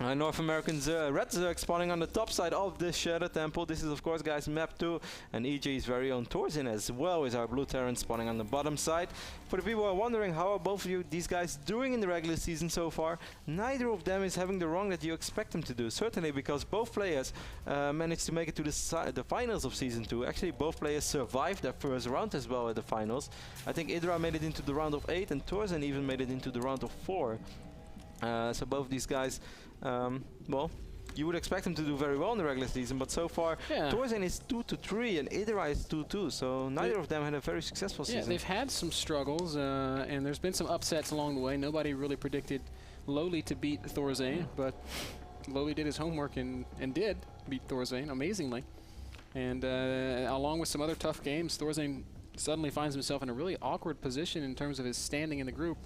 North Americans, Red Zerg spawning on the top side of this Shadow Temple. This is, of course, guys, map 2. And IdrA's very own ThorZaIN as well is our blue Terran spawning on the bottom side. For the people who are wondering how are both of these guys doing in the regular season so far, neither of them is having the run that you expect them to do. Certainly because both players managed to make it to the finals of Season 2. Actually, both players survived their first round as well at the finals. I think IdrA made it into the round of 8 and ThorZaIN even made it into the round of 4. So both these guys, well, you would expect them to do very well in the regular season, but so far ThorZaIN is 2-3 and IdrA is 2-2, so neither of them had a very successful season. Yeah, they've had some struggles, and there's been some upsets along the way. Nobody really predicted Lowly to beat ThorZaIN, but Lowly did his homework and did beat ThorZaIN amazingly. And along with some other tough games, ThorZaIN suddenly finds himself in a really awkward position in terms of his standing in the group.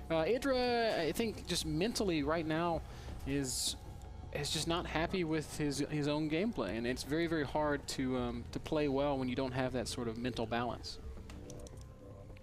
IdrA, I think, just mentally right now is just not happy with his own gameplay, and it's very, very hard to play well when you don't have that sort of mental balance.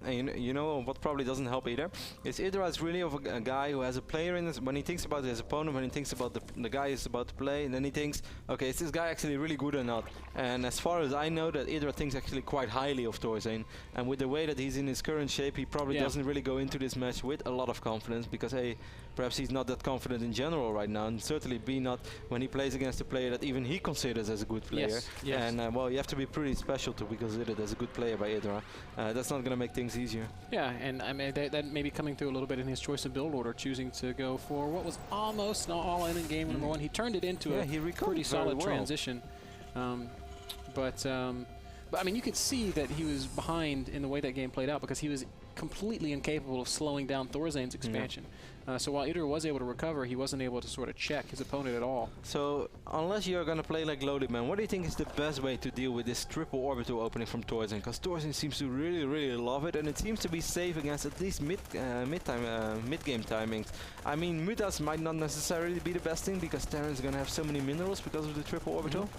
And you know what probably doesn't help either is IdrA is really of a guy who has a player in this. When he thinks about his opponent, when he thinks about the guy he's about to play, and then he thinks, okay, is this guy actually really good or not? And as far as I know, that IdrA thinks actually quite highly of ThorZaIN, and with the way that he's in his current shape, he probably doesn't really go into this match with a lot of confidence, because A, perhaps he's not that confident in general right now, and certainly B, not when he plays against a player that even he considers as a good player. Yes, yes. And well, you have to be pretty special to be considered as a good player by IdrA. That's not going to make things easier. Yeah, and I mean that may be coming through a little bit in his choice of build order, choosing to go for what was almost an all-in in game number 1. He turned it into a pretty solid transition. But I mean, you could see that he was behind in the way that game played out, because he was completely incapable of slowing down ThorZaIN's expansion. So while IdrA was able to recover, he wasn't able to sort of check his opponent at all. So unless you're going to play like Loaded Man, what do you think is the best way to deal with this triple orbital opening from ThorZaIN? Because ThorZaIN seems to really, really love it, and it seems to be safe against at least mid-game timings. I mean, Mutas might not necessarily be the best thing, because Terran's going to have so many minerals because of the triple orbital.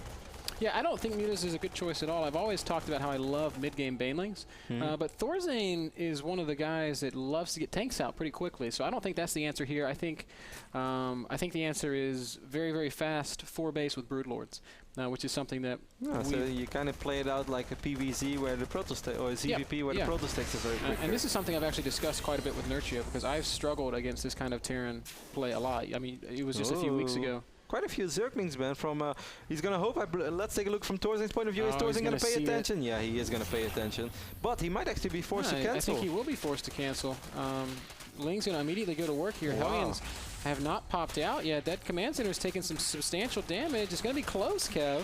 Yeah, I don't think Mutas is a good choice at all. I've always talked about how I love mid-game banelings, but ThorZaIN is one of the guys that loves to get tanks out pretty quickly, so I don't think that's the answer here. I think the answer is very, very fast 4-base with Broodlords, which is something that so you kind of play it out like a PvZ where the Protostake, or a ZVP where the Protostakes are very quick. And this is something I've actually discussed quite a bit with Nurture, because I've struggled against this kind of Terran play a lot. I mean, it was just a few weeks ago. Quite a few Zerglings, man. From he's gonna hope. Let's take a look from ThorZaIN's point of view. Is ThorZaIN gonna pay attention? Yeah, he is gonna pay attention. But he might actually be forced to cancel. I think he will be forced to cancel. Ling's gonna immediately go to work here. Hellions have not popped out yet. That command center is taking some substantial damage. It's gonna be close, Kev.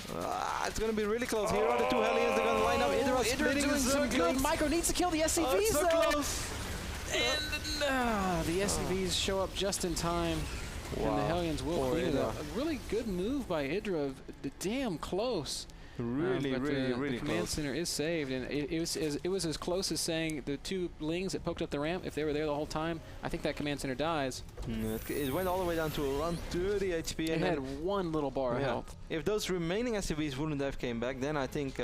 It's gonna be really close. Here are the two Hellions. They're gonna line up. IdrA doing some good. Micro needs to kill the SCVs so though. Close. And the SCVs show up just in time. Wow. And the Hellions will clean it up. A really good move by IdrA. Damn close. Really, really close. The command center is saved, and it was as close as saying the two Lings that poked up the ramp, if they were there the whole time, I think that command center dies. It went all the way down to around 30 HP. And had one little bar of health. If those remaining SCVs wouldn't have came back, then I think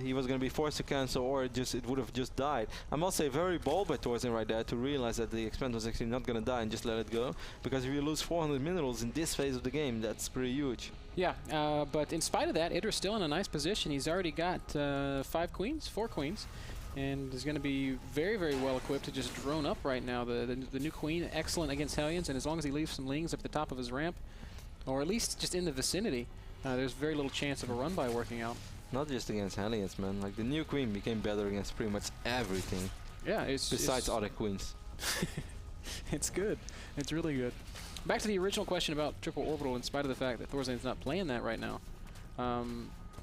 he was going to be forced to cancel, or it would have just died. I must say, very bold by ThorZaIN right there to realize that the expand was actually not going to die and just let it go. Because if you lose 400 minerals in this phase of the game, that's pretty huge. Yeah, but in spite of that, IdRA's still in a nice position. He's already got 4 queens, and is going to be very, very well equipped to just drone up right now. The new queen, excellent against Hellions, and as long as he leaves some Lings up at the top of his ramp, or at least just in the vicinity, there's very little chance of a run-by working out. Not just against Hellions, man. Like, the new queen became better against pretty much everything. Yeah, besides other queens. It's good. It's really good. Back to the original question about triple orbital. In spite of the fact that ThorZaIN's not playing that right now,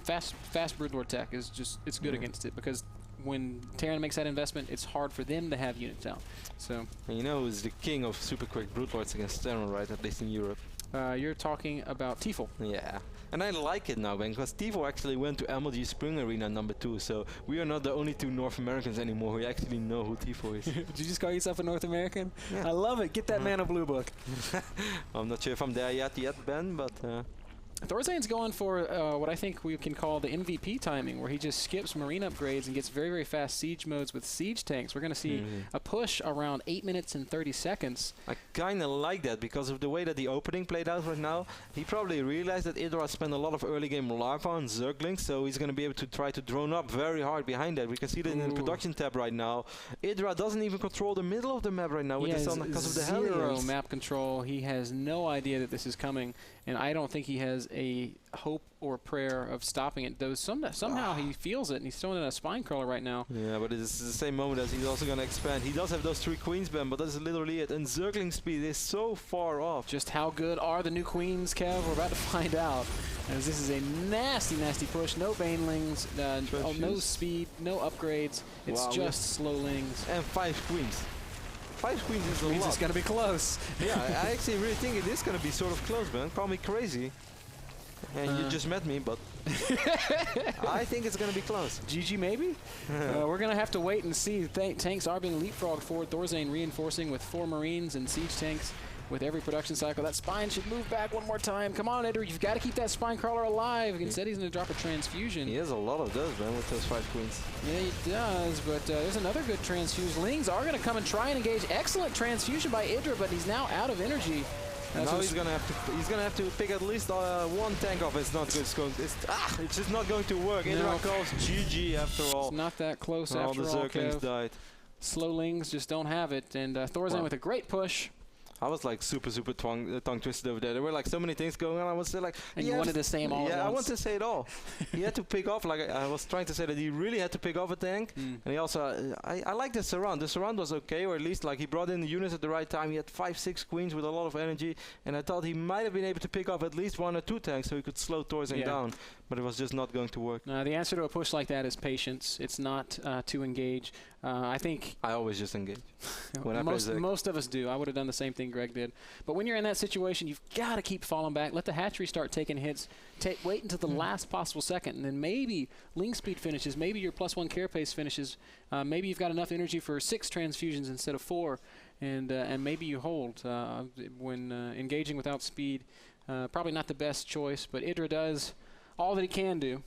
fast Broodlord tech is it's good against it, because when Terran makes that investment, it's hard for them to have units out. So. And you know who's the king of super quick Broodlords against Terran, right? At least in Europe. You're talking about Tifel. Yeah, and I like it now, Ben, because Tifel actually went to MLG Spring Arena #2, so we are not the only two North Americans anymore who actually know who Tifel is. Did you just call yourself a North American? Yeah. I love it. Get that man a blue book. I'm not sure if I'm there yet, Ben, but ThorZaIN's going for what I think we can call the MVP timing, where he just skips marine upgrades and gets very, very fast siege modes with siege tanks. We're going to see a push around 8 minutes and 30 seconds. I kind of like that because of the way that the opening played out right now. He probably realized that IdrA spent a lot of early game larva on Zerglings, so he's going to be able to try to drone up very hard behind that. We can see that in the production tab right now. IdrA doesn't even control the middle of the map right now with the sun because of the zero map control. He has no idea that this is coming, and I don't think he has a hope or prayer of stopping it. Though somehow he feels it, and he's throwing in a spine crawler right now. Yeah, but it's the same moment as he's also going to expand. He does have those 3 queens, Ben, but that's literally it. And Zergling speed is so far off. Just how good are the new queens, Kev? We're about to find out. As this is a nasty, nasty push. No banelings, no speed, no upgrades. It's just slowlings. And 5 queens. 5 queens is a lot. It's going to be close. Yeah, I actually really think it is going to be sort of close, man. Call me crazy. And you just met me, but I think it's going to be close. GG maybe? We're going to have to wait and see. Tanks are being leapfrogged forward. ThorZaIN reinforcing with 4 Marines and siege tanks with every production cycle. That spine should move back one more time. Come on, IdrA. You've got to keep that spine crawler alive. Instead, he's going to drop a transfusion. He has a lot of those, man, with those 5 queens. Yeah, he does, but there's another good transfuse. Lings are going to come and try and engage. Excellent transfusion by IdrA, but he's now out of energy. Now he's gonna have to pick at least 1 tank off. It's not good. It's just not going to work. IdrA calls GG after all. It's not that close after all. All the Zerglings died. Slowlings just don't have it, and ThorZaIN with a great push. I was like super tongue twisted over there. There were like so many things going on. I was still like, and you wanted to say them all. Yeah, at once. I wanted to say it all. He had to pick off. Like I was trying to say that he really had to pick off a tank. And he also, I like the surround. The surround was okay, or at least like he brought in the units at the right time. He had 5-6 queens with a lot of energy, and I thought he might have been able to pick off at least 1 or 2 tanks so he could slow ThorZaIN down. But it was just not going to work. No, the answer to a push like that is patience. It's not to engage. I think I always just engage. When most of us do. I would have done the same thing Greg did. But when you're in that situation, you've got to keep falling back. Let the hatchery start taking hits. Wait until the last possible second, and then maybe Ling speed finishes. Maybe your +1 carapace finishes. Maybe you've got enough energy for 6 transfusions instead of 4, and maybe you hold. When engaging without speed, probably not the best choice, but IdrA does all that he can do.